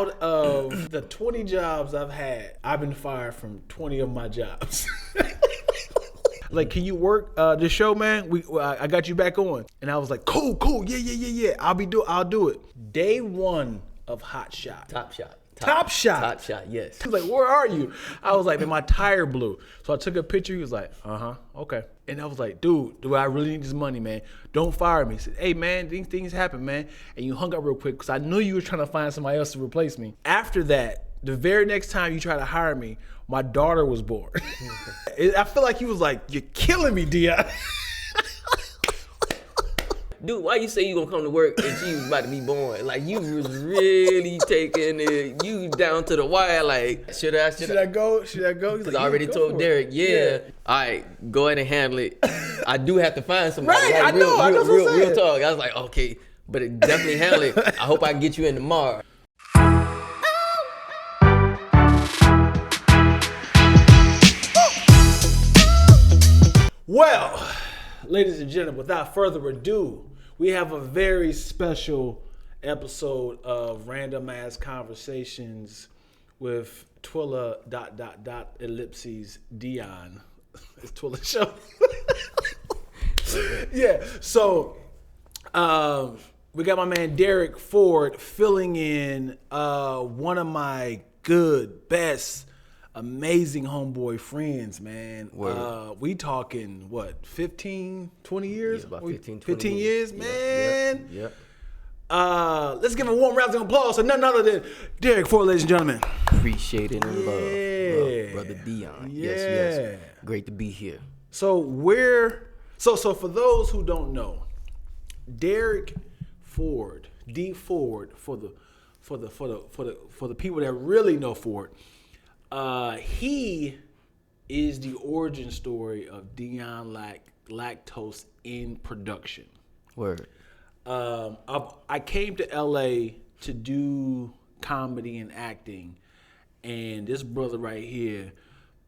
out of the 20 jobs I've had, I've been fired from 20 of my jobs. Like, can you work this show, man? I got you back on. And I was like, cool, yeah. I'll do it. Day one of Hot Shot. Top Shot. Top Shot. Top Shot, yes. He was like, where are you? I was like, man, my tire blew. So I took a picture. He was like, okay. And I was like, dude, I really need this money, man. Don't fire me. He said, hey, man, these things happen, man. And you hung up real quick because I knew you were trying to find somebody else to replace me. After that, the very next time you tried to hire me, my daughter was born. I feel like he was like, you're killing me, Dion. Dude, why you say you gonna come to work and she was about to be born? Like, you was really taking it, you down to the wire, like, should I go? He's Because like, I already told Derek, yeah. All right, go ahead and handle it. I do have to find somebody. Right, like, I know, real talk. I was like, okay, but it definitely handle it. I hope I can get you in tomorrow. Well, ladies and gentlemen, without further ado, we have a very special episode of Random Ass Conversations with Twilla ... ellipses Dion. It's Twilla show. Yeah. So we got my man Derek Ford filling in one of my good, best, amazing homeboy friends, man. We talking, what, 15, 20 years? Yeah, about 15 years, man. Yep. Let's give a warm round of applause to none other than Derek Ford, ladies and gentlemen. Appreciate it and love, brother Dion. Yeah. Yes. Great to be here. So so for those who don't know, Derek Ford, D Ford, for the people that really know Ford, he is the origin story of Dion Lacktoast in production. Word. I came to LA to do comedy and acting, and this brother right here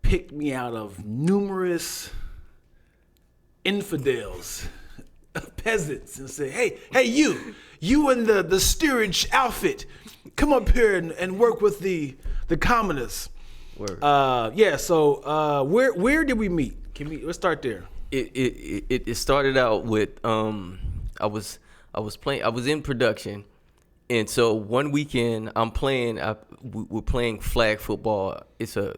picked me out of numerous infidels, peasants, and said, hey, you in the steerage outfit, come up here and work with the commoners. Word. So where did we meet? Let's start there. It started out with I was in production, and so one weekend we're playing flag football. It's a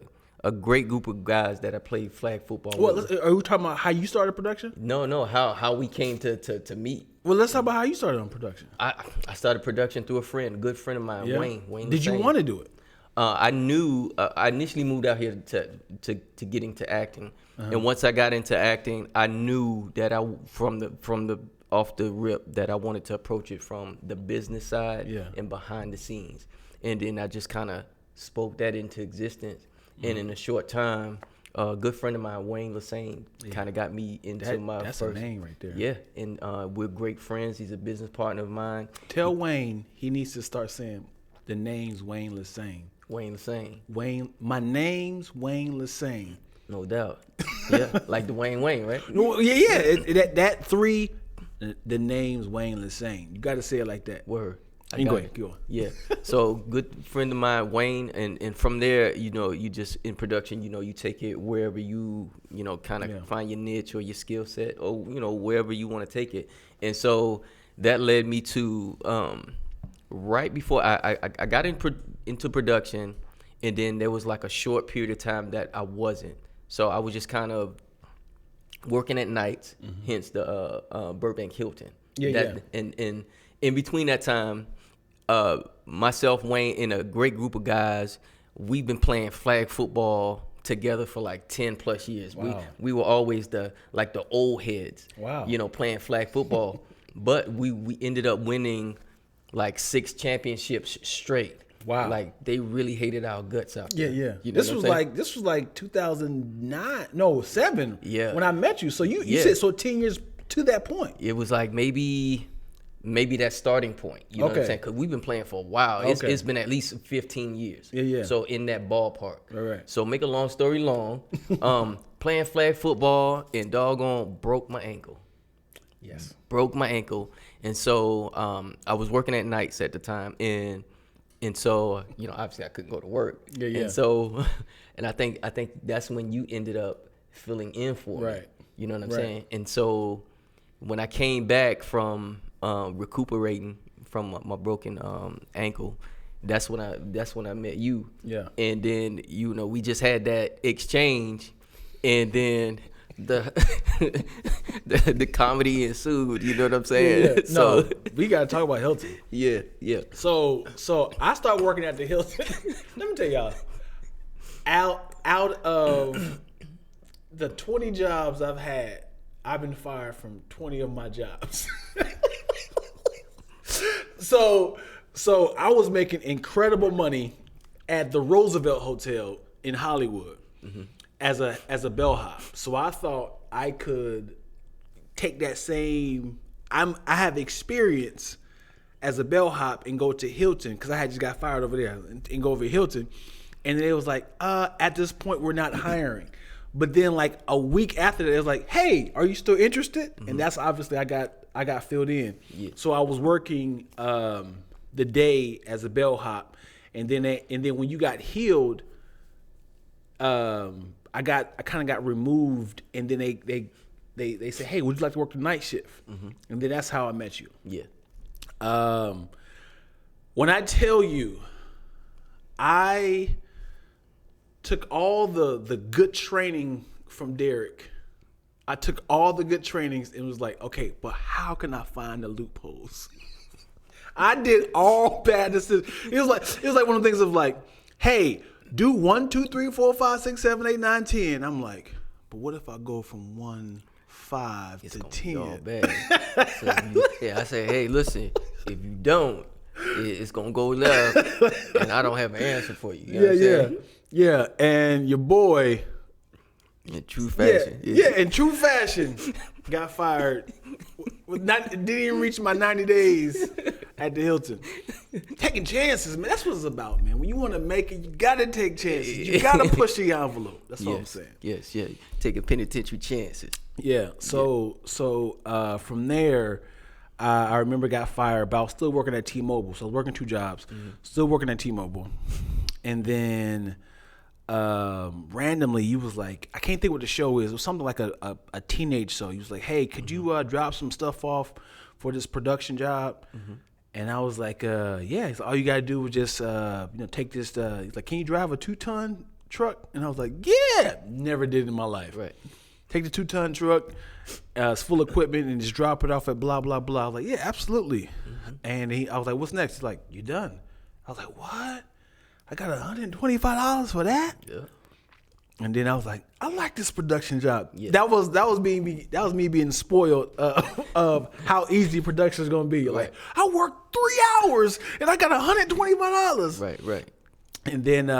great group of guys that I played flag football with. Are we talking about how you started production? No, how we came to meet. Well, let's talk about how you started on production. I started production through a good friend of mine, Yeah. Wayne. Did you want to do it? I knew I initially moved out here to get into acting, and once I got into acting, I knew that from the off the rip that I wanted to approach it from the business side and behind the scenes, and then I just kind of spoke that into existence, and in a short time, a good friend of mine, Wayne Lassane, kind of got me into that's first. a name right there. Yeah, and we're great friends. He's a business partner of mine. Tell Wayne he needs to start saying the name's Wayne Lassane. Wayne Lassane. My name's Wayne Lassane. No doubt. Yeah, like the Wayne, right? No, yeah. That three, the name's Wayne Lassane. You got to say it like that. Word. Go ahead. Yeah. So good friend of mine, Wayne, and from there, you just in production, you take it wherever you kind of find your niche or your skill set, or wherever you want to take it. And so that led me to right before I got into production, and then there was like a short period of time that I wasn't. So I was just kind of working at nights, hence the Burbank Hilton. And in between that time, myself, Wayne, and a great group of guys, we've been playing flag football together for like 10 plus years. Wow. We were always the old heads. Wow. Playing flag football. But we ended up winning like 6 championships straight. Wow. Like they really hated our guts out there. Yeah. This was like 2007. Yeah. When I met you. So you said 10 years to that point. It was like maybe that starting point. You know what I'm saying? Because we've been playing for a while. It's been at least 15 years. Yeah. So in that ballpark. Right. So make a long story long, playing flag football and doggone broke my ankle. Yes. Broke my ankle. And so I was working at nights at the time. And And so, obviously I couldn't go to work. Yeah. And so, and I think that's when you ended up filling in for me. Right. You know what I'm saying? And so when I came back from recuperating from my broken ankle, that's when I met you. Yeah. And then we just had that exchange, and then the the comedy ensued. You know what I'm saying? Yeah. So No, we gotta talk about Hilton. yeah. So I started working at the Hilton. Let me tell y'all, out of the 20 jobs I've had, I've been fired from 20 of my jobs. So I was making incredible money at the Roosevelt Hotel in Hollywood as a bellhop. So I thought I could take that same. I have experience as a bellhop and go to Hilton because I had just got fired over there and go over to Hilton, and then it was like, at this point we're not hiring. But then like a week after that, it was like, hey, are you still interested? And that's obviously I got filled in. Yeah. So I was working the day as a bellhop, and then when you got healed, I kind of got removed, and then they said, hey, would you like to work the night shift? And then that's how I met you. Yeah. When I tell you, I took all the good training from Derek. I took all the good trainings and was like, okay, but how can I find the loopholes? I did all bad decisions. It was like one of the things of like, hey, do 1, 2, 3, 4, 5, 6, 7, 8, 9, 10. I'm like, but what if I go from 1, 5 to 10? All bad. So I say, hey, listen, if you don't, it's gonna go left, and I don't have an answer for you. You know what I'm saying? Yeah. And your boy, in true fashion, in true fashion, got fired. Didn't even reach my 90 days at the Hilton. Taking chances, man. That's what it's about, man. When you want to make it, you gotta take chances. You gotta push the envelope. That's what I'm saying. Yes. Taking penitentiary chances. Yeah. So from there, I remember got fired, but I was still working at T-Mobile. So I was working 2 jobs, still working at T-Mobile, and then randomly you was like, I can't think what the show is. It was something like a teenage show. You was like, hey, could you drop some stuff off for this production job? And I was like, yeah. So all you gotta do was just take this. He's like, can you drive a 2-ton truck? And I was like, yeah. Never did it in my life. Right. Take the 2-ton truck, it's full equipment, and just drop it off at blah blah blah. I was like, yeah, absolutely. And I was like, what's next? He's like, you done? I was like, what? I got $125 for that? Yeah. And then I was like, I like this production job. Yeah. That was me being spoiled of how easy production is gonna be. Like, I worked 3 hours and I got $125. Right. And then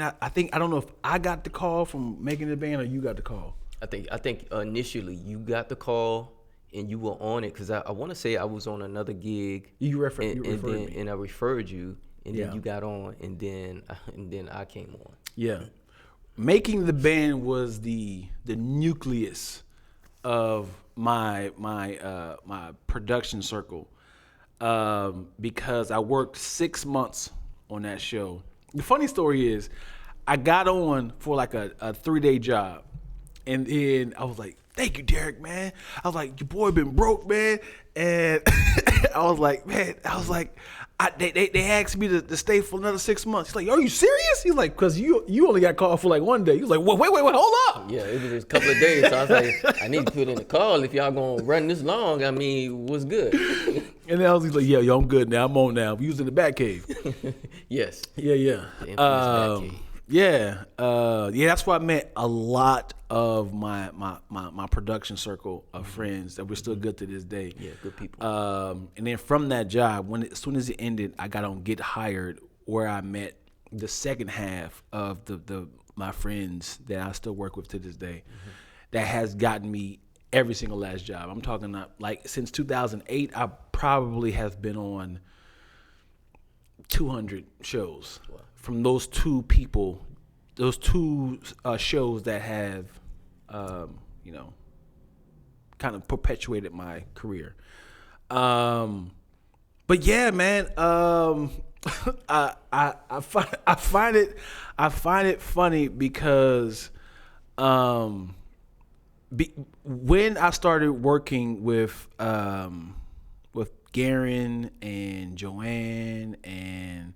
I think, I don't know if I got the call from Making the Band or you got the call. I think initially you got the call and you were on it because I want to say I was on another gig. You referred me. And I referred you, and Yeah. then you got on, and then I came on. Yeah. Making the Band was the nucleus of my production circle, because I worked 6 months on that show. The funny story is, I got on for like a 3-day job, and then I was like, thank you, Derek, man. I was like, your boy been broke, man. And I was like, man, they asked me to stay for another 6 months. He's like, are you serious? He's like, because you only got called for like 1 day. He was like, wait, hold up. Yeah, it was just a couple of days. So I was like, I need to put in a call if y'all gonna run this long. I mean, what's good? And then I was like, yo, I'm good now. I'm on now. I'm using the Batcave. Yes. Yeah. The infamous Batcave. Yeah. That's why I met a lot of my production circle of friends that we're still good to this day. Yeah, good people. And then from that job, as soon as it ended, I got on Get Hired, where I met the second half of my friends that I still work with to this day. That has gotten me every single last job. I'm talking like since 2008, I probably have been on 200 shows. Wow. From those 2 people, those 2 shows that have, kind of perpetuated my career. But yeah, man, I find it funny because when I started working with Garen and Joanne and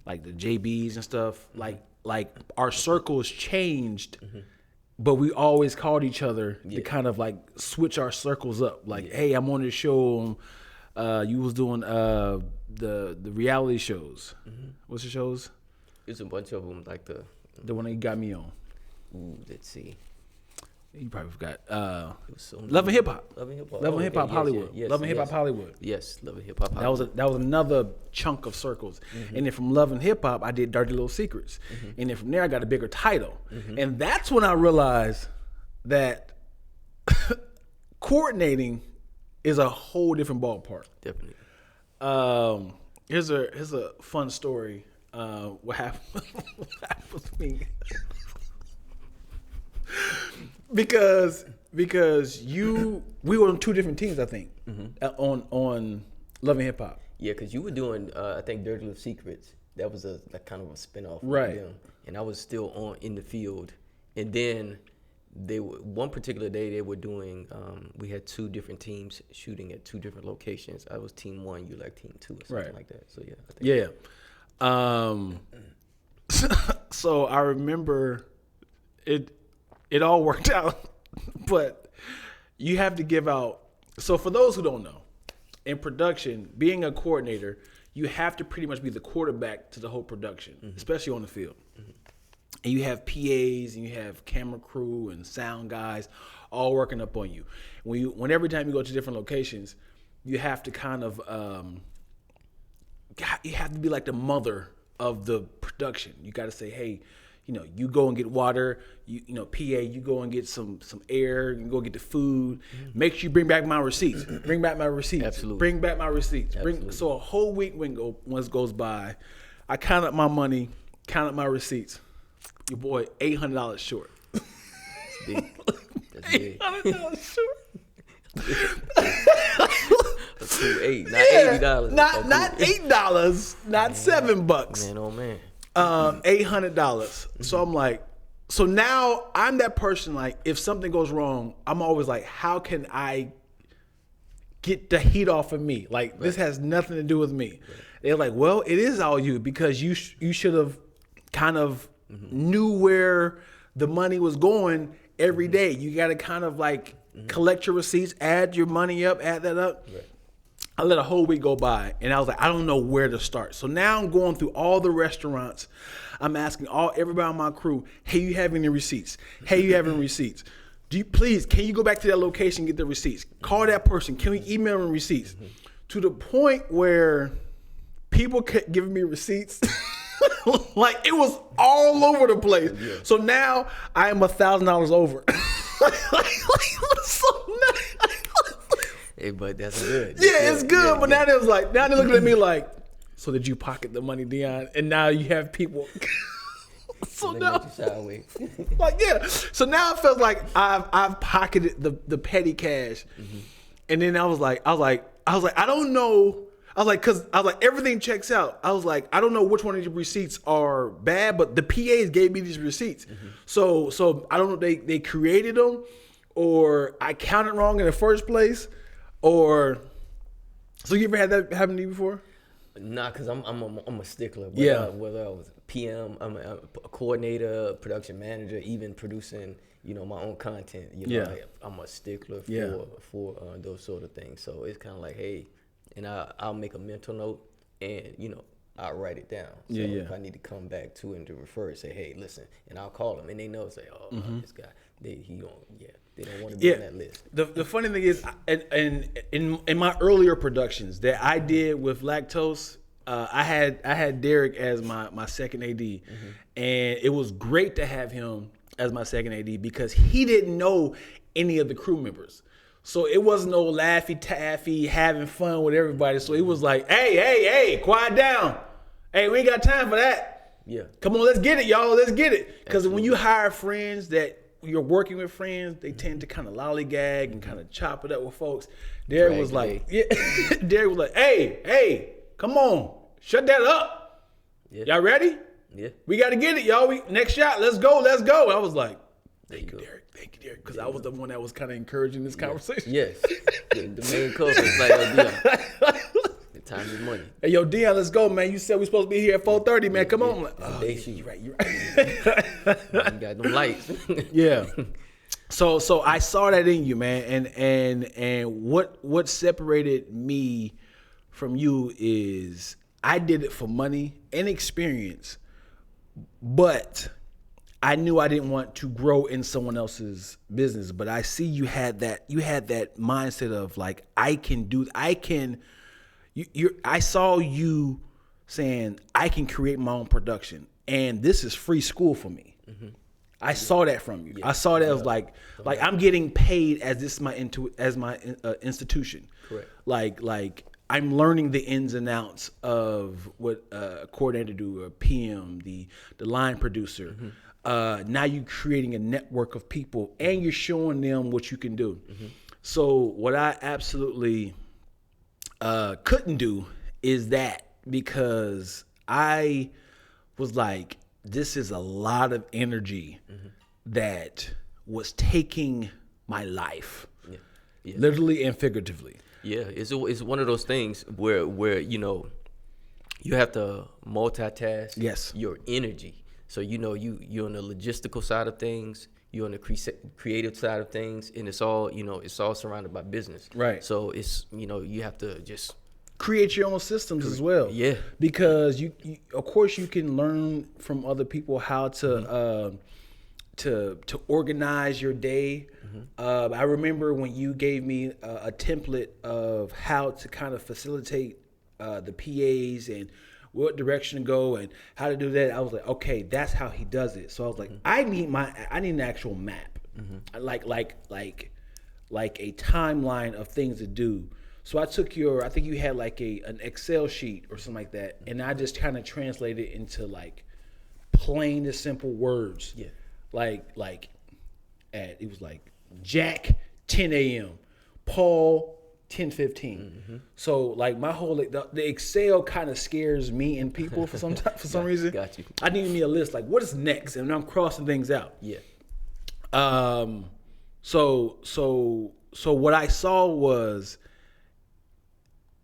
like the JBs and stuff, like our circles changed. But we always called each other to kind of like switch our circles up. Like, hey, I'm on this show. You was doing the reality shows. What's the shows? There's a bunch of them, like the one that you got me on. Ooh, let's see. You probably forgot. So Love and Hip Hop. Love and Hip Hop. Love and Hip Hop Hollywood. Yes, Love and Hip Hop Hollywood. Yes, Love and Hip Hop Hollywood. That was another chunk of circles. And then from Love and Hip Hop, I did Dirty Little Secrets. And then from there, I got a bigger title. And that's when I realized that coordinating is a whole different ballpark. Definitely. Here's a fun story. What happened with me? Because we were on two different teams, I think, on Love and Hip Hop. Yeah, because you were doing, I think, Dirty Little Secrets. That was a kind of a spinoff, right? Of them. And I was still in the field. And then one particular day they were doing. We had two different teams shooting at two different locations. I was team 1, you like team 2, or something like that. So yeah. So I remember it. It all worked out, but you have to give out. So for those who don't know, in production, being a coordinator, you have to pretty much be the quarterback to the whole production, especially on the field. And you have PAs and you have camera crew and sound guys all working up on you. When every time you go to different locations, you have to kind of you have to be like the mother of the production. You got to say, hey, you go and get water. PA, you go and get some air. You go get the food. Make sure you bring back my receipts. Bring back my receipts. Absolutely. Bring back my receipts. So a whole week once goes by, I count up my money, count up my receipts. Your boy $800 short. That's big. That's big. $800 short. $8, not $80. Not $8, not $7. Man, oh man. $800. So I'm like, so now I'm that person, like, if something goes wrong, I'm always like, how can I get the heat off of me? Like, this has nothing to do with me. Right. They're like, well, it is all you, because you should have kind of knew where the money was going every day. You got to kind of like collect your receipts, add your money up, add that up. Right. I let a whole week go by, and I was like, I don't know where to start. So now I'm going through all the restaurants. I'm asking everybody on my crew, hey, you have any receipts? Hey, you have any receipts? Can you go back to that location and get the receipts? Call that person. Can we email them receipts? To the point where people kept giving me receipts. Like, it was all over the place. Yeah. So now I am $1,000 over. Hey, but that's good. Yeah, it's good. But now they're looking at me like, so did you pocket the money, Dion? And now you have people. So now, like, yeah. So now it feels like I've pocketed the petty cash. And then I was like, I don't know. Cause everything checks out. I was like, I don't know which one of these receipts are bad, but the PAs gave me these receipts. So I don't know if they created them, or I counted wrong in the first place, or. So you ever had that happen to you before? Nah, cause I'm a stickler. Whether I was a PM, I'm a coordinator, production manager, even producing, my own content. I'm a stickler for those sort of things. So it's kind of like, hey. And I'll make a mental note, and I'll write it down. So if I need to come back to and to refer, say, hey, listen, and I'll call them, and they know, say, oh, this guy, they don't want to be on that list. The funny thing is, in my earlier productions that I did with Lacktoast, I had Derek as my second AD, and it was great to have him as my second AD because he didn't know any of the crew members. So it wasn't no laffy taffy having fun with everybody. So it was like, hey, quiet down. Hey, we ain't got time for that. Yeah. Come on, let's get it, y'all. Let's get it. Because when you hire friends that you're working with friends, they tend to kind of lollygag and kind of chop it up with folks. Derek was like, Derek was like, hey, come on, shut that up. Yeah. Y'all ready? Yeah. We got to get it, y'all. Next shot, let's go. I was like, thank you, Derek, because I was the one that was kind of encouraging this conversation. Yes. The main culprit is like, Dion. The time is money. Hey, yo, Dion, let's go, man. You said we're supposed to be here at 4:30, man. Come on. I'm like, oh, you're right. You got them lights. Yeah. So I saw that in you, man. And what separated me from you is I did it for money and experience, but I knew I didn't want to grow in someone else's business. But I see you had that mindset of like, I saw you saying I can create my own production, and this is free school for me. Mm-hmm. I saw that from you. Yeah. I saw that as like I'm getting paid as this my institution. Correct. Like I'm learning the ins and outs of what a coordinator do, or PM, the line producer. Mm-hmm. Now you're creating a network of people, and you're showing them what you can do. Mm-hmm. So what I absolutely couldn't do is that, because I was like, this is a lot of energy that was taking my life, literally and figuratively. Yeah, it's one of those things where you have to multitask your energy. So you're on the logistical side of things, you're on the creative side of things, and it's all surrounded by business. Right. So it's you have to just create your own systems as well. Yeah. Because you of course you can learn from other people how to organize your day. Mm-hmm. I remember when you gave me a template of how to kind of facilitate the PAs and what direction to go and how to do that. I was like, okay, that's how he does it. So I was like, I need an actual map, like a timeline of things to do. So I took I think you had like an Excel sheet or something like that, and I just kind of translated it into like plain and simple words. Yeah. It was like Jack 10 a.m., Paul 10:15. Mm-hmm. So like my whole the Excel kind of scares me and people for some reason. Got you. I need me a list like what is next, and I'm crossing things out. Yeah. So what I saw was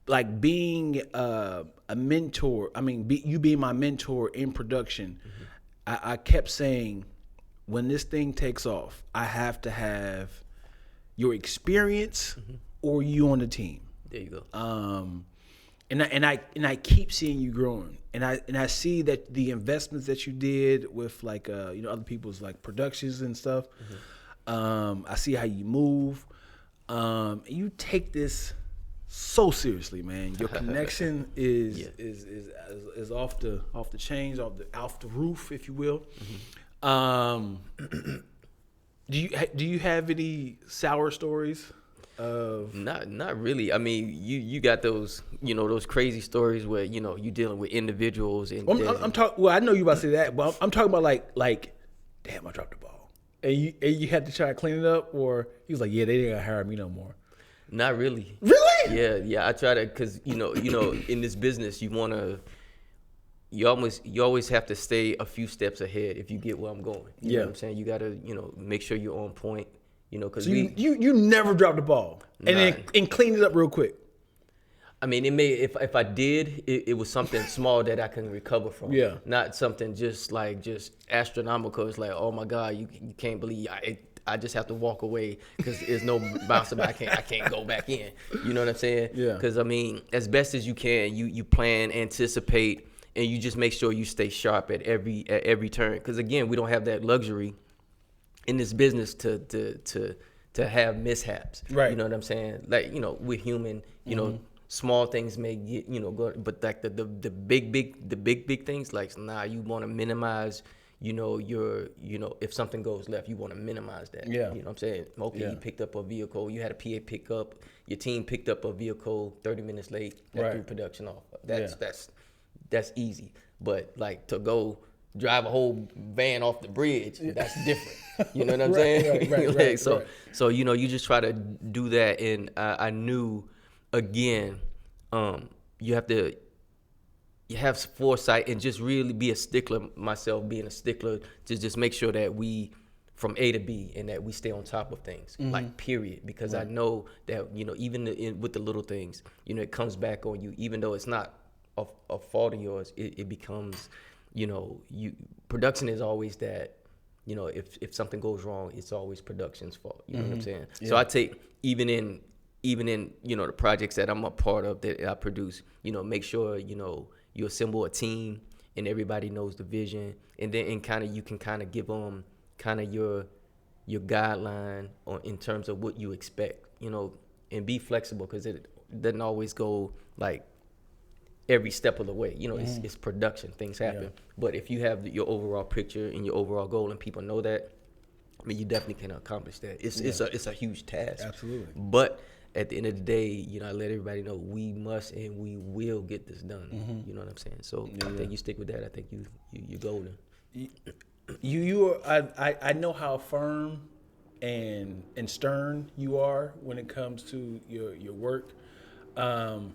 like being a mentor. I mean, you being my mentor in production. Mm-hmm. I kept saying, when this thing takes off, I have to have your experience or you on the team. There you go. And I keep seeing you growing, and I see that the investments that you did with like other people's like productions and stuff. I see how you move. You take this so seriously, man. Your connection is off the chains, off the roof, if you will. Do you have any sour stories? Not really. I mean, you got those those crazy stories where you dealing with individuals and I'm talking. Well, I know you about to say that, but I'm talking about like, damn, I dropped the ball, and you had to try to clean it up, or he was like, yeah, they didn't hire me no more. Not really. Really? Yeah. I try to, because in this business you always have to stay a few steps ahead if you get where I'm going. You know what I'm saying? You got to make sure you're on point. Because so you never dropped the ball and cleaned it up real quick. I mean, it may if I did, it was something small that I can recover from. Yeah. Not something just astronomical. It's like, oh my God, you can't believe I just have to walk away because there's no bouncing back. I can't go back in. You know what I'm saying? Yeah. Because I mean, as best as you can, you plan, anticipate, and you just make sure you stay sharp at every turn. Because again, we don't have that luxury in this business to have mishaps. Right. You know what I'm saying? Like, we're human. Small things may get go, but like the big things, like you want to minimize. Your if something goes left, you want to minimize that. Yeah. You know what I'm saying? Okay, you picked up a vehicle, you had a PA pick up, your team picked up a vehicle 30 minutes late, that threw production off. That's easy. But like to go drive a whole van off the bridge. That's different. You know what I'm saying? Right. So you know, you just try to do that, and I knew, again, you have foresight and just really be a stickler. Myself being a stickler to just make sure that we from A to B and that we stay on top of things, like period. Because I know that, you know, even with the little things, you know, it comes back on you. Even though it's not a fault of yours, it becomes, you know, production is always that. You know, if something goes wrong, it's always production's fault. You know what I'm saying? Yeah. So I take even in you know, the projects that I'm a part of that I produce, you know, make sure, you know, you assemble a team and everybody knows the vision, and then you can kind of give them kind of your guideline on in terms of what you expect, you know, and be flexible, because it doesn't always go like every step of the way. You know, it's production, things happen. Yeah. But if you have your overall picture and your overall goal and people know that, I mean, you definitely can accomplish that. It's a huge task. Absolutely. But at the end of the day, you know, I let everybody know we must and we will get this done. You know what I'm saying? So I think you stick with that. I think you're golden. I know how firm and stern you are when it comes to your work. And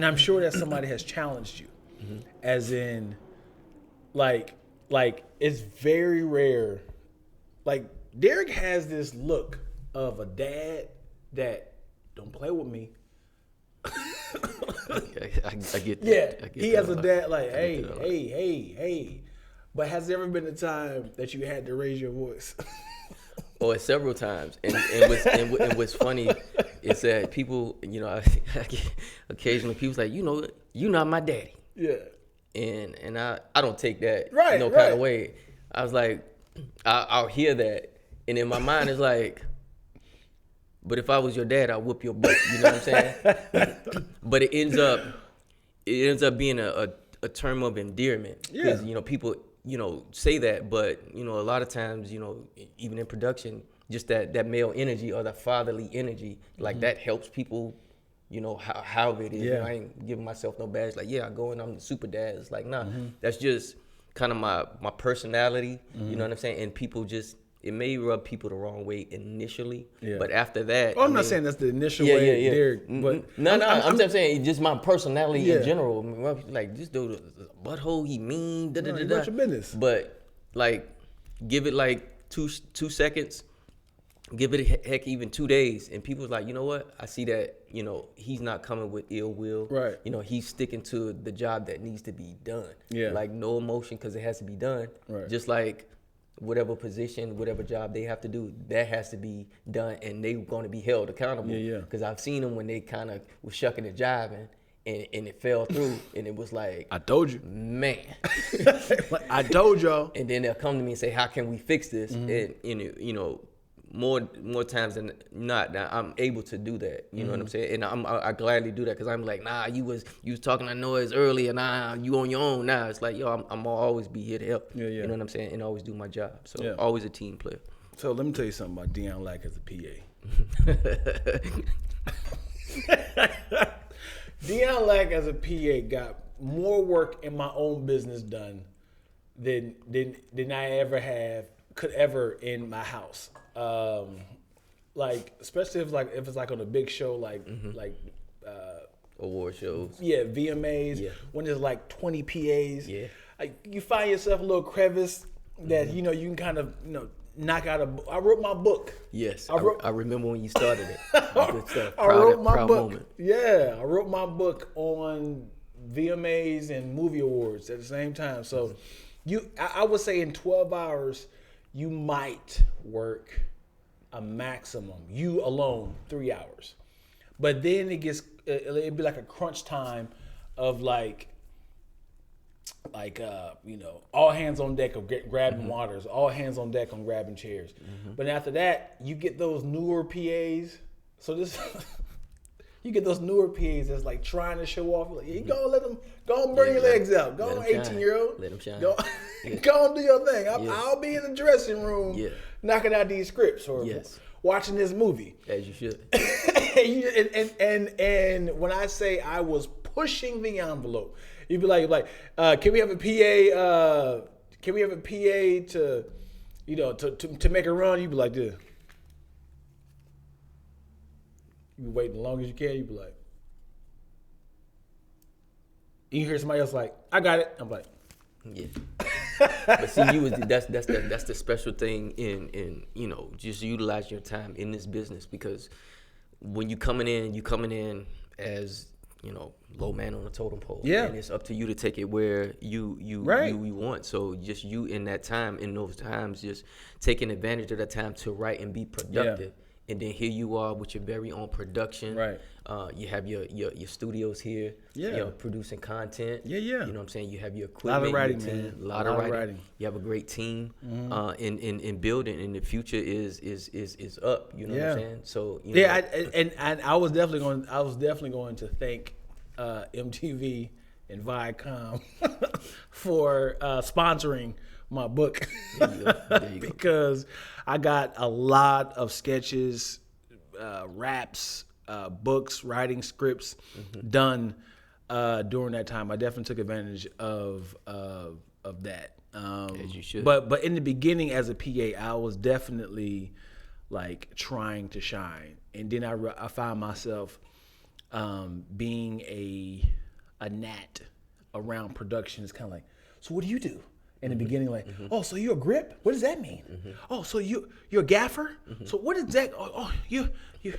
I'm sure that somebody has challenged you, as in, like it's very rare. Like Derek has this look of a dad that don't play with me. I get that. Yeah, he has a dad like, hey. But has there ever been a time that you had to raise your voice? Oh, several times. And what's funny is that people, you know, occasionally people's like, you know, you're not my daddy. Yeah. And I don't take that kind of way. I was like, I'll hear that. And in my mind it's like, but if I was your dad, I'd whoop your butt. You know what I'm saying? But it ends up being a term of endearment. Because, you know, people, you know, say that, but, you know, a lot of times, you know, even in production, just that male energy or that fatherly energy, like that helps people, you know, how it is. Yeah. You know, I ain't giving myself no badge. Like, yeah, I go and I'm the super dad. It's like, nah, that's just kind of my personality. You know what I'm saying? And people just, it may rub people the wrong way initially, but after that, I'm not saying that's the initial way, Derek. But I'm just saying just my personality in general. Like, this dude, butthole, he mean. What's your business? But like, give it like two seconds. Give it heck even 2 days, and people's like, you know what? I see that. You know, he's not coming with ill will. Right. You know, he's sticking to the job that needs to be done. Yeah. Like, no emotion because it has to be done. Right. Just like whatever position, whatever job they have to do, that has to be done, and they're going to be held accountable. Yeah. Because I've seen them when they kind of was shucking and jiving, and it fell through, and it was like, I told you, man. I told y'all. And then they'll come to me and say, how can we fix this? And you know, more times than not, I'm able to do that. You know what I'm saying? And I gladly do that, because I'm like, nah, you was talking that noise earlier. Nah, you on your own now. It's like, yo, I'm always be here to help. Yeah. You know what I'm saying? And always do my job. So always a team player. So let me tell you something about Dion Lack as a PA. Dion Lack as a PA got more work in my own business done than I could ever in my house. Like, especially if it's like on a big show, like award shows. Yeah, VMAs. Yeah. When there's like 20 PAs. Yeah. Like, you find yourself a little crevice that you know you can kind of knock out I wrote my book. Yes, I remember when you started it. Good stuff. I wrote my book. Moment. Yeah, I wrote my book on VMAs and movie awards at the same time. So I would say in 12 hours, you might work a maximum, you alone, 3 hours. But then it'd be like a crunch time of like you know, all hands on deck of grabbing waters, all hands on deck on grabbing chairs. But after that, you get those newer PAs. So you get those newer PAs that's like trying to show off. Like, you go and burn your legs out. Go on, 18-year-old. Let them shine. Go and do your thing. I'll be in the dressing room knocking out these scripts or watching this movie. As you should. and when I say I was pushing the envelope, you'd be like, can we have a PA? can we have a PA to, you know, to make a run? You be like this. You be waiting as long as you can. You be like, and you hear somebody else like, I got it. I'm like, yeah. But see, that's the special thing in you know, just utilizing your time in this business, because when you coming in as, you know, low man on the totem pole. Yeah. And it's up to you to take it where you want. So just you in that time, in those times, just taking advantage of that time to write and be productive. Yeah. And then here you are with your very own production. Right. You have your studios here. Yeah. You know, producing content. Yeah. You know what I'm saying? You have your equipment. A lot of writing, team, man. A lot of writing. You have a great team. In building, and the future is up. You know what I'm saying? So you know, and I was definitely going to thank MTV and Viacom for sponsoring my book. There you go. Because I got a lot of sketches, raps, books, writing scripts done during that time. I definitely took advantage of that. As you should. But in the beginning, as a PA, I was definitely like trying to shine, and then I found myself being a gnat around production. It's kind of like, so what do you do? In the beginning, like, oh, so you're a grip? What does that mean? Oh, so you're a gaffer? So what is that? Oh, you're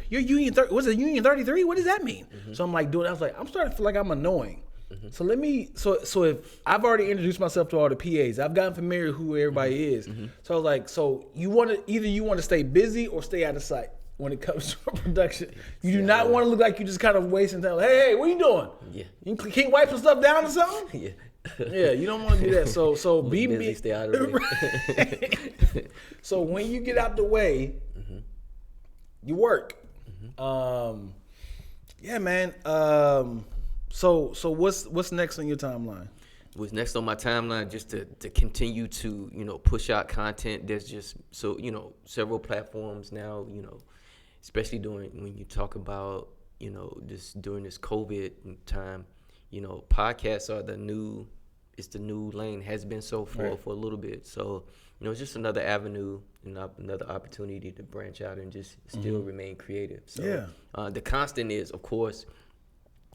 Union 30. What's it, Union 33? What does that mean? So I'm like doing. I was like, I'm starting to feel like I'm annoying. So let me. So if I've already introduced myself to all the PAs, I've gotten familiar with who everybody is. So I was like, so you want to stay busy or stay out of sight when it comes to production. You do not want to look like you just kind of wasting time. Like, hey, what are you doing? Yeah. You can't wipe some stuff down or something? Yeah. Yeah, you don't want to do that. So be busy, stay out of the way. So when you get out the way, you work. Yeah, man. So what's next on your timeline? What's next on my timeline? Just to continue to, you know, push out content. There's just several platforms now. You know, especially when you talk about, you know, just during this COVID time. You know, podcasts are the new lane, has been so for a little bit. So, you know, it's just another avenue and another opportunity to branch out and just still remain creative. So the constant is, of course,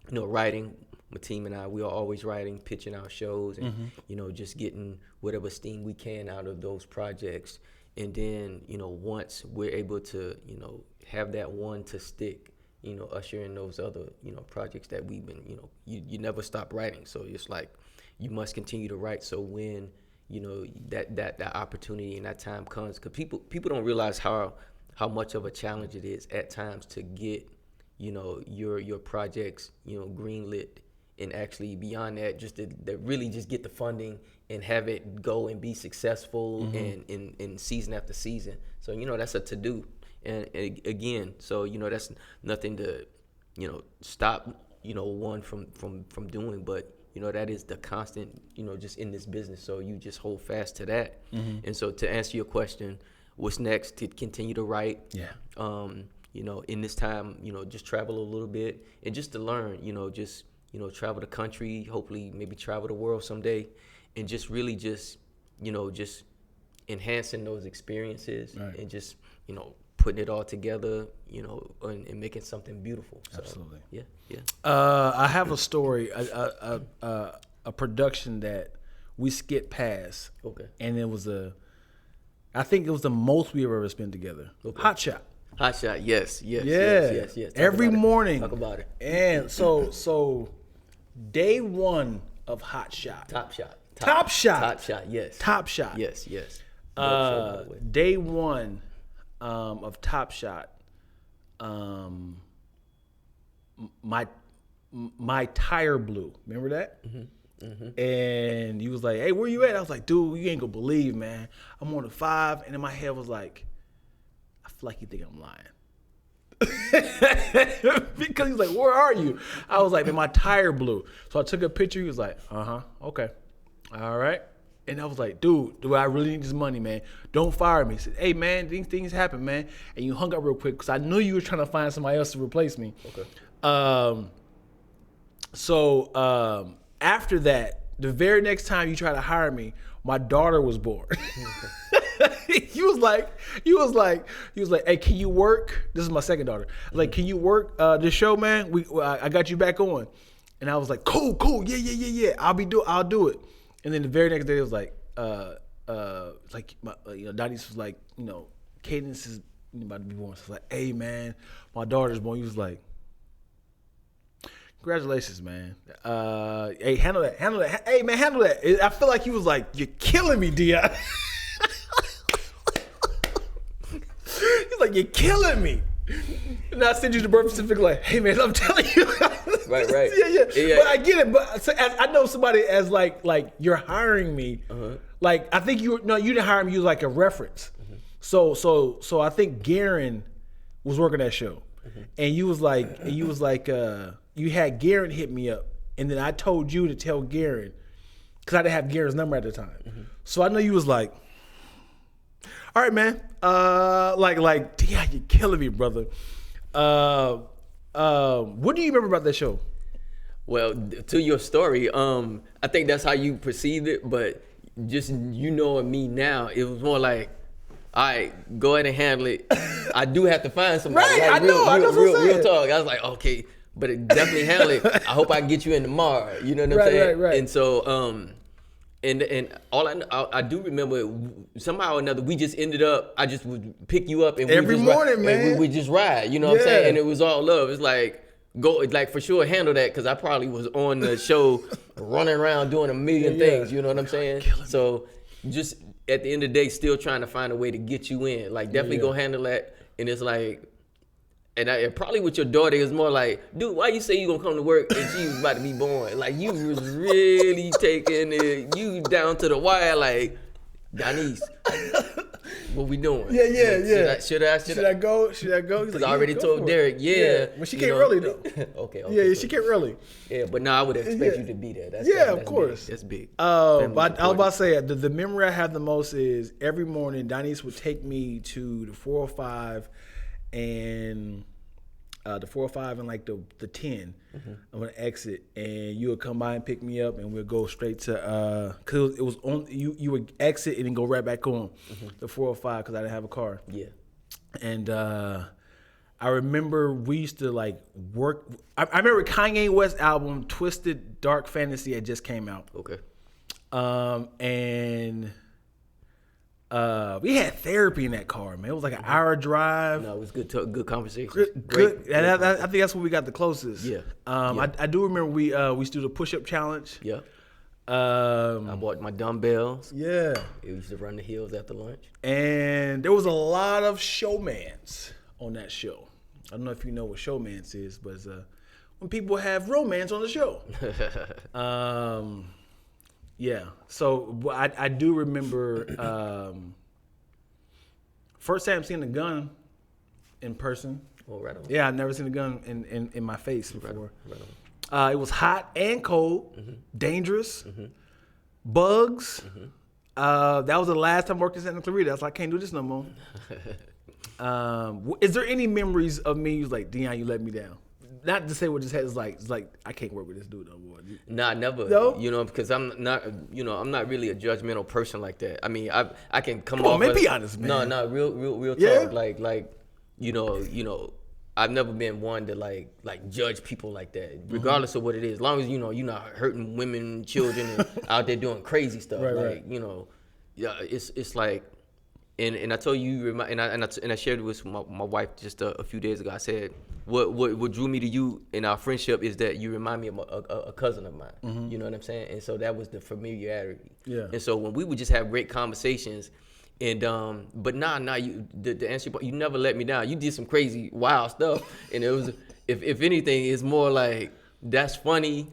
you know, writing. My team and I, we are always writing, pitching our shows, and, you know, just getting whatever steam we can out of those projects. And then, you know, once we're able to, you know, have that one to stick, you know, usher in those other, you know, projects that we've been, you know, you never stop writing. So it's like you must continue to write. So when, you know, that opportunity and that time comes, because people don't realize how much of a challenge it is at times to get, you know, your projects, you know, greenlit, and actually beyond that, just to really just get the funding and have it go and be successful in season after season. So, you know, that's a to-do. And again, so, you know, that's nothing to, you know, stop, you know, one from doing, but, you know, that is the constant, you know, just in this business. So you just hold fast to that. And so to answer your question, what's next? To continue to write. Yeah. You know, in this time, you know, just travel a little bit and just to learn, you know, just, you know, travel the country, hopefully maybe travel the world someday, and just really just, you know, just enhancing those experiences and just, you know, putting it all together, you know, and making something beautiful. So, absolutely. Yeah. I have a story, a production that we skipped past. Okay. And it was I think it was the most we've ever spent together. Okay. Hot Shot, yes. Every morning. Talk about it. And so day one of Hot Shot. Top Shot, yes. Top Shot. Yes. Day one of Top Shot, my tire blew. Remember that? And he was like, hey, where you at? I was like, dude, you ain't gonna believe, man. I'm on the 5, and in my head was like, I feel like you think I'm lying. Because he's like, where are you? I was like, man, my tire blew. So I took a picture. He was like, okay, all right. And I was like, dude, I really need this money, man. Don't fire me. He said, hey, man, these things happen, man. And you hung up real quick because I knew you were trying to find somebody else to replace me. Okay. So after that, the very next time you try to hire me my daughter was born. he was like, hey, can you work? This is my second daughter. Like, can you work this show, man? I got you back on. And I was like, cool, yeah. I'll do it. And then the very next day, it was like, Donnie's was like, Cadence is about to be born. So I was like, hey, man, my daughter's born. He was like, congratulations, man. Hey, handle that. Hey, man, handle that. I feel like he was like, you're killing me, Dion. He's like, you're killing me. And I send you the birth certificate like, hey, man, I'm telling you. Right. Yeah. But I get it. But I know somebody as like you're hiring me. Uh-huh. Like, I think you didn't hire me. You was like a reference. Mm-hmm. So I think Garen was working that show. Mm-hmm. And you was like, you had Garen hit me up. And then I told you to tell Garen, because I didn't have Garen's number at the time. Mm-hmm. So I know you was like, all right, man. Like, Dion, you're killing me, brother. What do you remember about that show? Well, to your story, I think that's how you perceived it, but just knowing me now, it was more like, all right, go ahead and handle it. I do have to find somebody. Right, like, real talk. I was like, okay, but it definitely handle it. I hope I can get you in tomorrow. You know what I'm saying? Right. And so, and all I do remember, somehow or another, we just ended up, I just would pick you up and every morning, ride, man. And we just ride. You know what I'm saying? And it was all love. It's like, go, like, for sure handle that, because I probably was on the show running around doing a million things. You know what I'm saying? So just at the end of the day, still trying to find a way to get you in. Like, definitely go handle that. And it's like, and probably with your daughter, it's more like, dude, why you say you gonna come to work and she's about to be born? Like, you was really taking it, you down to the wire, like, Donnies, what we doing? Yeah. Should I go? Because like, I already told Derek, But she came early, though. Okay. Yeah, she came early. Yeah, but now I would expect you to be there. That's of course. Big. That's big. But I was about to say, the memory I have the most is every morning, Donnies would take me to the 405 and like the 10. Mm-hmm. I'm gonna exit, and you would come by and pick me up, and we'll go straight to because it was on. You would exit and then go right back on the 405 because I didn't have a car. Yeah, and I remember we used to like work. I remember Kanye West album Twisted Dark Fantasy had just came out. Okay, and. We had therapy in that car, man. It was like an hour drive. No, it was good conversation. Good. And I think that's when we got the closest. Yeah. I do remember we used to do the push-up challenge. Yeah. I bought my dumbbells. Yeah. We used to run the hills after lunch. And there was a lot of showmans on that show. I don't know if you know what showmans is, but it's when people have romance on the show. Yeah, so I do remember first time seeing a gun in person. Oh, right on. Yeah, I'd never seen a gun in my face before. Right on. It was hot and cold, dangerous, bugs. That was the last time I worked in Santa Clarita. I was like, I can't do this no more. Is there any memories of me who's like, Dion, you let me down? Not to say what just had is like, it's like I can't work with this dude no more. Nah, never. No? You know, because I'm not really a judgmental person like that. I mean, I can come on, off. Man, be honest, man. No, real talk. Yeah? Like, you know, I've never been one to like judge people like that, regardless of what it is. As long as you're not hurting women, children, and out there doing crazy stuff. Right. It's like. And I told you, and I shared it with my wife just a few days ago. I said, what drew me to you in our friendship is that you remind me of a cousin of mine. You know what I'm saying? And so that was the familiarity. Yeah. And so when we would just have great conversations, and but you the answer, you never let me down. You did some crazy, wild stuff, and it was, if anything, it's more like that's funny.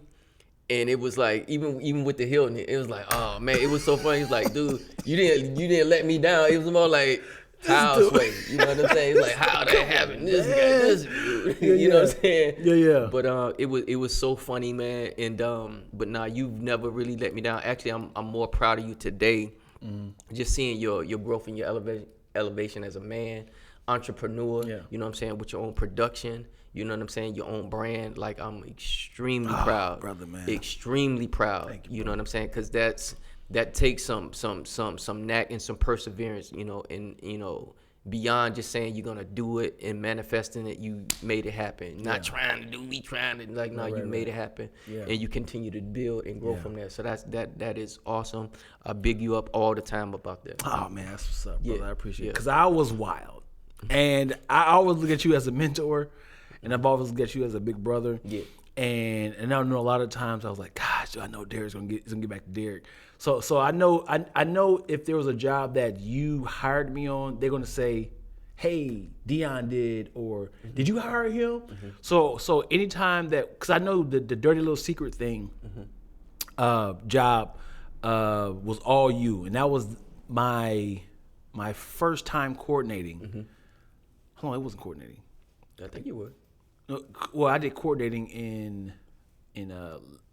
And it was like, even with the Hilton, it was like, oh man, it was so funny. It's like, dude, you didn't let me down. It was more like, how sway, you know what I'm saying? It's like, how that happened? This guy, you know what I'm saying? Yeah. But it was so funny, man. And but now you've never really let me down. Actually, I'm more proud of you today. Just seeing your growth and your elevation as a man, entrepreneur. Yeah. You know what I'm saying? With your own production. You know what I'm saying? Your own brand. Like, I'm extremely proud. Brother, man. Extremely proud. Thank you, you know what I'm saying? Because that's that takes some knack and some perseverance, and beyond just saying you're gonna do it and manifesting it, you made it happen. Not trying to you made it happen, and you continue to build and grow from there. So that is awesome. I big you up all the time about that. Oh man, that's what's up, brother. I appreciate it. Because I was wild, and I always look at you as a mentor, and I've always looked at you as a big brother. Yeah. And I know a lot of times I was like, gosh, I know Derek's gonna get back to Derek. So I know if there was a job that you hired me on, they're gonna say, hey, Dion did, or did you hire him? So anytime that, because I know the dirty little secret thing job was all you, and that was my first time coordinating. Hold on, it wasn't coordinating. I think you were. No, well, I did coordinating in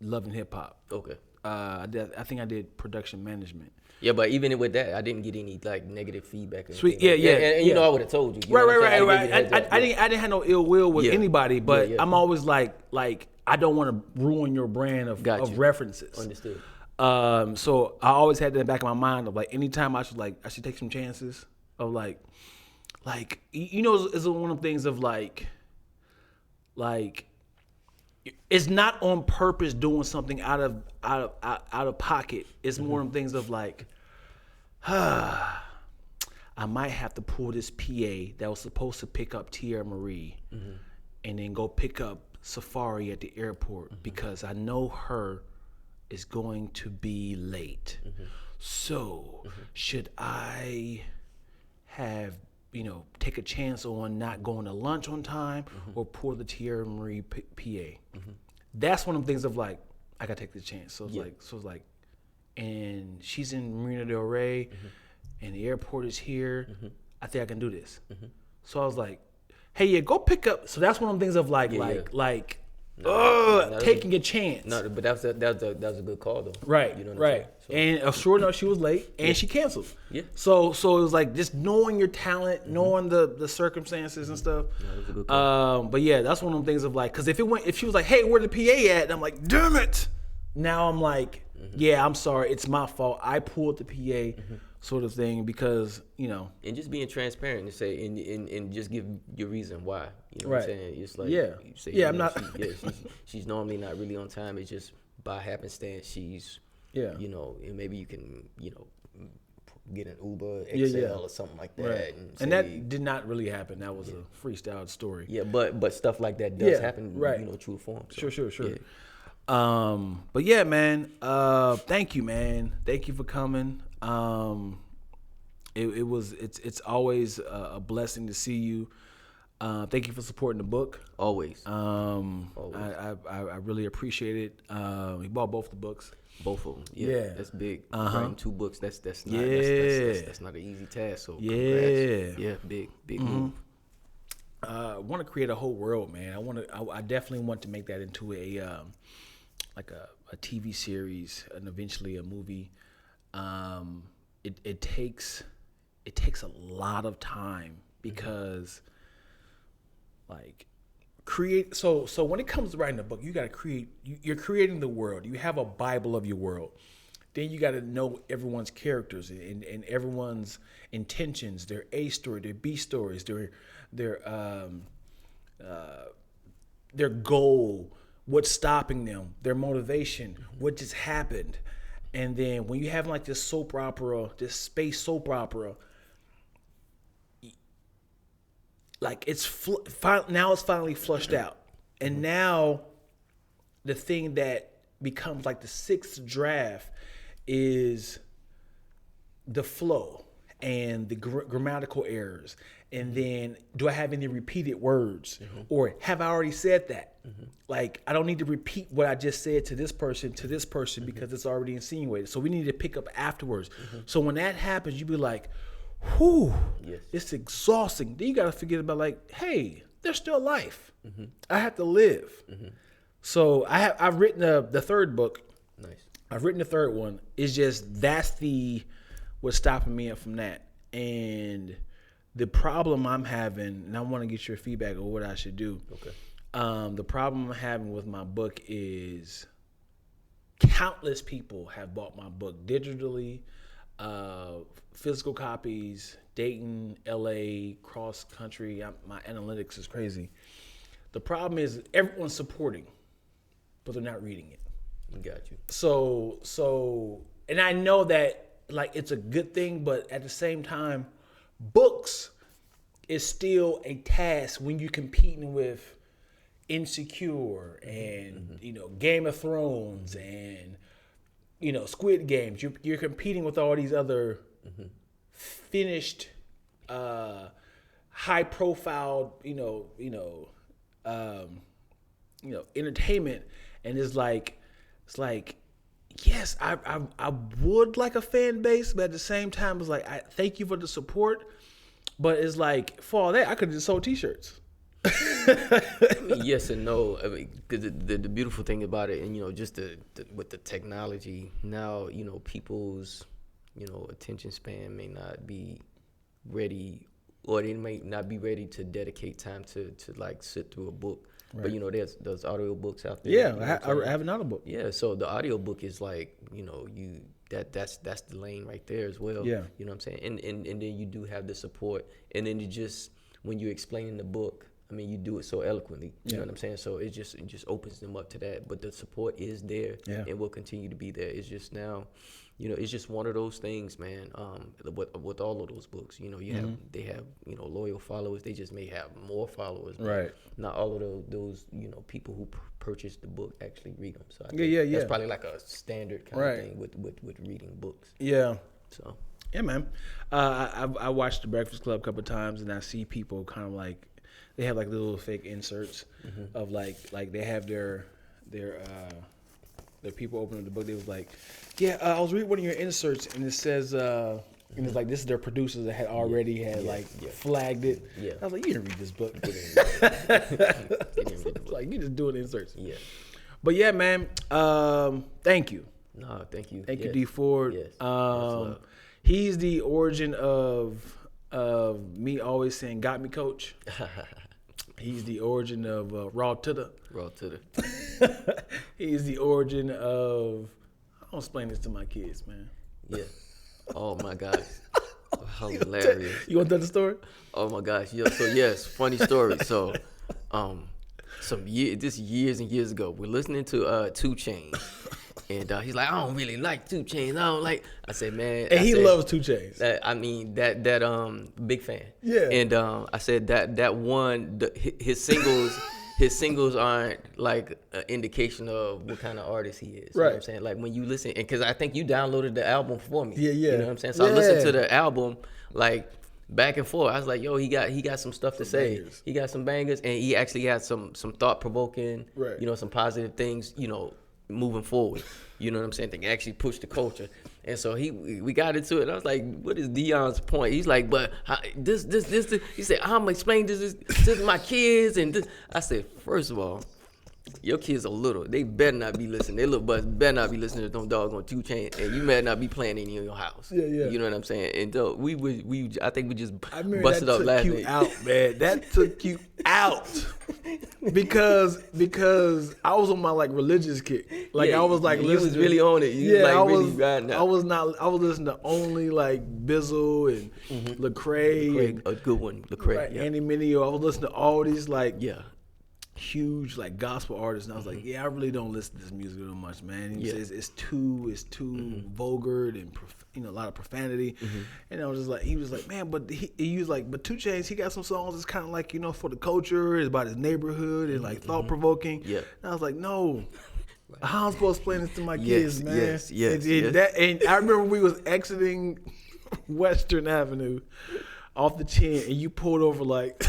Love and Hip Hop. Okay. I think I did production management. Yeah, but even with that, I didn't get any like negative feedback. Or Sweet, yeah. And you know, I would have told you. Right. I didn't have no ill will with anybody, but I'm always like I don't want to ruin your brand of references. Understood. So I always had that in the back of my mind of like anytime I should take some chances of like it's one of the things of like it's not on purpose doing something out of pocket. It's more of things of like, I might have to pull this PA that was supposed to pick up Tierra Marie and then go pick up Safari at the airport because I know her is going to be late. So should I have take a chance on not going to lunch on time or pull the Tierra Marie PA. That's one of the things of like, I gotta take the chance. So it's like, and she's in Marina Del Rey and the airport is here. I think I can do this. So I was like, hey, go pick up. So that's one of the things of taking a chance. No, but that was a good call though. Right, you know what right. And sure enough, she was late and she canceled. Yeah. So it was like just knowing your talent, knowing the circumstances and stuff. That was a good call. But yeah, that's one of them things of like, because if she was like, hey, where the PA at? And I'm like, damn it. Now I'm like, yeah, I'm sorry, it's my fault. I pulled the PA. Sort of thing, because and just being transparent and say and just give your reason why, you know what I'm saying? It's like you say, I'm not. She's normally not really on time. It's just by happenstance she's and maybe you can get an Uber XL or something like that. And that did not really happen. That was a freestyle story. Yeah, but stuff like that does happen. True form. So, sure. Yeah. But yeah, man. Thank you, man. Thank you for coming. It's always a blessing to see you. Thank you for supporting the book. Always. I really appreciate it. He bought both the books. Both of them. Yeah. That's big. Writing 2 books. That's not that's not an easy task. So congrats. Yeah, big move. I want to create a whole world, man. I definitely want to make that into a TV series and eventually a movie. It takes a lot of time because create so when it comes to writing a book, you got to create, you're creating the world. You have a Bible of your world. Then you got to know everyone's characters and everyone's intentions, their A story, their B stories, their goal, what's stopping them, their motivation, what just happened. And then when you have like this soap opera, this space soap opera, like now it's finally flushed out. And now the thing that becomes like the 6th draft is the flow and the grammatical errors. And then, do I have any repeated words? Or have I already said that? Like, I don't need to repeat what I just said to this person because it's already insinuated. So we need to pick up afterwards. So when that happens, you be like, whew, it's exhausting. Then you got to forget about like, hey, there's still life. I have to live. So I've written the 3rd book. Nice. I've written the 3rd one. It's just what's stopping me from that. And the problem I'm having, and I want to get your feedback on what I should do. Okay. The problem I'm having with my book is countless people have bought my book digitally, physical copies, Dayton, LA, cross country. My analytics is crazy. The problem is everyone's supporting, but they're not reading it. Got you. So, and I know that like it's a good thing, but at the same time, books is still a task when you're competing with Insecure and Game of Thrones and Squid Games. You're competing with all these other finished, high profile, entertainment, and it's like, yes, I would like a fan base, but at the same time, it's like I thank you for the support, but it's like for all that I could have just sold T-shirts. I mean, yes and no. I mean, the beautiful thing about it, and just with the technology now, people's attention span may not be ready, or they may not be ready to dedicate time to like sit through a book. Right. But there's those audio books out there. Yeah, I have an audio book. Yeah, so the audio book is like that's the lane right there as well. Yeah, you know what I'm saying, and then you do have the support, and then you just when you're explaining the book, I mean, you do it so eloquently. You know what I'm saying? So it just opens them up to that. But the support is there, and will continue to be there. It's just now, it's just one of those things, man. With all of those books, they have loyal followers. They just may have more followers. Right. Not all of those people who purchase the book actually read them. So I think that's probably like a standard kind of thing with reading books. Yeah. So. Yeah, man. I watched The Breakfast Club a couple of times, and I see people kind of like. They have like little fake inserts of like they have their people opening the book. They was like, I was reading one of your inserts and it says and it's like this is their producers that had already flagged it. Yeah. I was like, you didn't read this book. Like you just doing inserts. Yeah. But yeah, man. Thank you. No, thank you. Thank you, D Ford. Yes. He's the origin of me always saying "Got me, coach." He's the origin of Raw to the. He's the origin of. I'll explain this to my kids, man. Yeah. Oh my gosh. How hilarious. You want to tell the story? Oh my gosh. Yeah. So yes, funny story. So, years and years ago, we're listening to 2 Chainz. And he's like, I don't really like 2 Chainz. I said, man. And he loves 2 Chainz. I mean, that big fan. Yeah. And I said that one, his singles aren't like an indication of what kind of artist he is. You know what I'm saying? Like when you listen, because I think you downloaded the album for me. Yeah. You know what I'm saying? So I listened to the album like back and forth. I was like, yo, he got some stuff to say. Bangers. He got some bangers, and he actually had some thought provoking, some positive things, moving forward, you know what I'm saying? They can actually push the culture. And so we got into it. I was like, what is Dion's point? He's like, but this. He said, I'm gonna explain this to my kids and this. I said, first of all, your kids are little. They better not be listening. They little butts better not be listening to them doggone 2 Chainz, and you better not be playing any in your house. Yeah. You know what I'm saying? And so I think we just busted up last night. That took you out, man. That took you out. Because I was on my like religious kick. Like I was like listening. You was really on it. You was like really riding out. I was listening to only like Bizzle and Lecrae. A good one, Lecrae. Andy Mineo. I was listening to all these like huge like gospel artists, and I was like, I really don't listen to this music too much, man. He says it's too vulgar and a lot of profanity, and I was just like, he was like, man, but he was like, but 2 Chainz, he got some songs that's kind of like for the culture, it's about his neighborhood and like thought provoking. Yeah, and I was like, no. How am I supposed to explain this to my kids, man? Yes. And I remember we was exiting Western Avenue off the chin, and you pulled over like.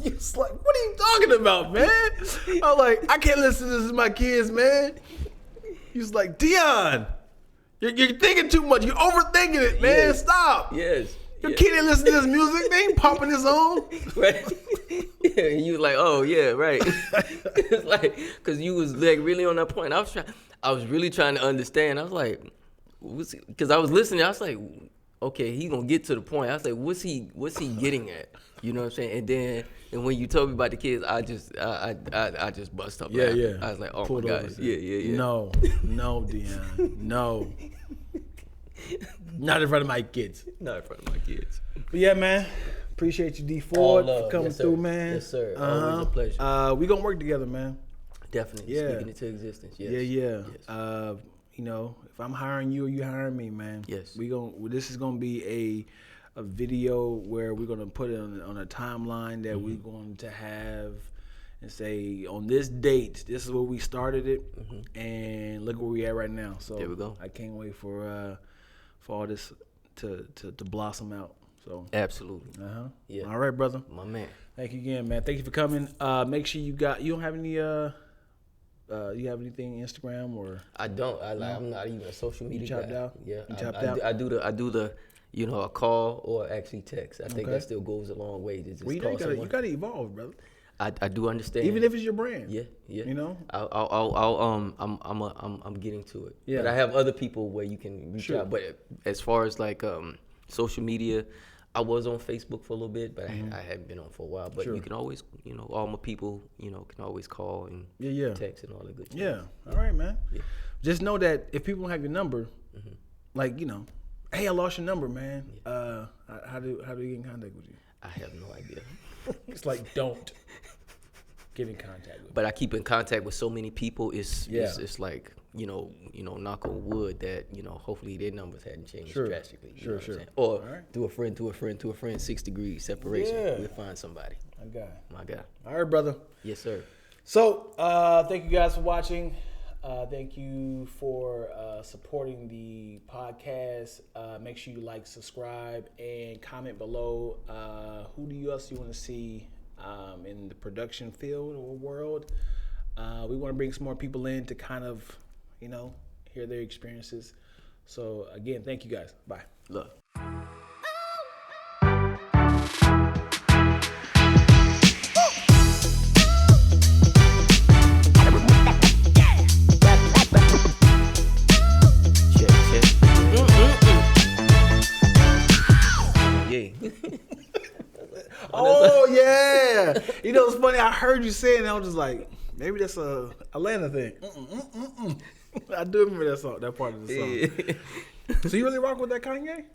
You was like, what are you talking about, man? I was like, I can't listen to this to my kids, man. He was like, Dion, you're thinking too much. You're overthinking it, man. Yes. Stop. Yes. Your kid ain't listening to this music. They ain't popping his own. Right. Yeah, and you was like, oh, yeah, right. It's like, because you was like really on that point. I was really trying to understand. I was like, because I was listening. I was like, okay, he gonna get to the point. I was like, what's he getting at? You know what I'm saying? And when you told me about the kids, I just bust up. Yeah, laughing. yeah. I was like, oh Pulled my over, God, said, yeah. No, Dion, no. Not in front of my kids. Not in front of my kids. But yeah, man. Appreciate you, D Ford, for coming through, man. Yes, sir. Always a pleasure. We gonna work together, man. Definitely. Yeah. Speaking into existence. Yes. Yeah. Yes. You know, if I'm hiring you or you hiring me, man. Yes. This is gonna be a video where we're gonna put it on a timeline that we're going to have and say on this date, this is where we started it, and look where we at right now. So there we go. I can't wait for all this to blossom out. So absolutely. Yeah. All right, brother. My man. Thank you again, man. Thank you for coming. Make sure you don't have any you have anything Instagram or? I don't. I'm not even a social media guy. You chopped out? Yeah. You chopped out? I do the a call or actually text. I think that still goes a long way. To just you gotta evolve, brother. I do understand. Even if it's your brand. Yeah. You know? I'm getting to it. Yeah. But I have other people where you can reach out. But as far as like social media, I was on Facebook for a little bit, but I haven't been on for a while. But you can always, all my people, can always call and text and all that good stuff. Yeah. All right, man. Yeah. Just know that if people don't have your number, like, hey, I lost your number, man. Yeah. How do you get in contact with you? I have no idea. It's like, don't get in contact with me. But I keep in contact with so many people. It's like, knock on wood that, hopefully their numbers hadn't changed drastically. Sure. Or to a friend, 6 degrees separation. Yeah. We'll find somebody. My guy. All right, brother. Yes, sir. So, thank you guys for watching. Thank you for supporting the podcast. Make sure you like, subscribe, and comment below. Who else do you want to see in the production field or world? We want to bring some more people in to kind of, hear their experiences. So, again, thank you guys. Bye. Love. Oh yeah, it's funny. I heard you say it, and I was just like, maybe that's a Atlanta thing. I do remember that song, that part of the song. Yeah. So you really rock with that Kanye?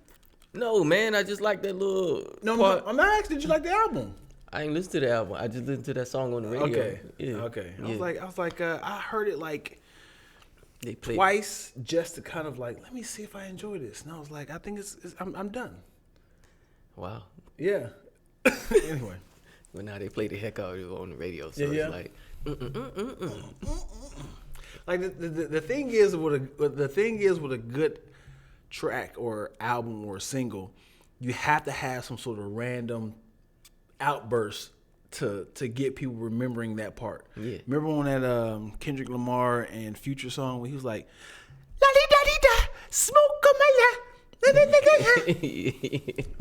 No, man. I just like that little. No, I'm not asking. Did you like the album? I ain't listened to the album. I just listened to that song on the radio. Okay. Yeah. Okay. I was like, I heard it like they played twice just to kind of like, let me see if I enjoy this. And I was like, I think I'm done. Wow. Yeah. Anyway. But now they play the heck out of it on the radio, so it's like, Like the thing is with a good track or album or single, you have to have some sort of random outburst to get people remembering that part. Yeah. Remember on that Kendrick Lamar and Future song when he was like, la di da di da, smoke on my la.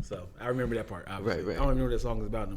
So I remember that part. Obviously. Right. I don't remember what that song is about no more.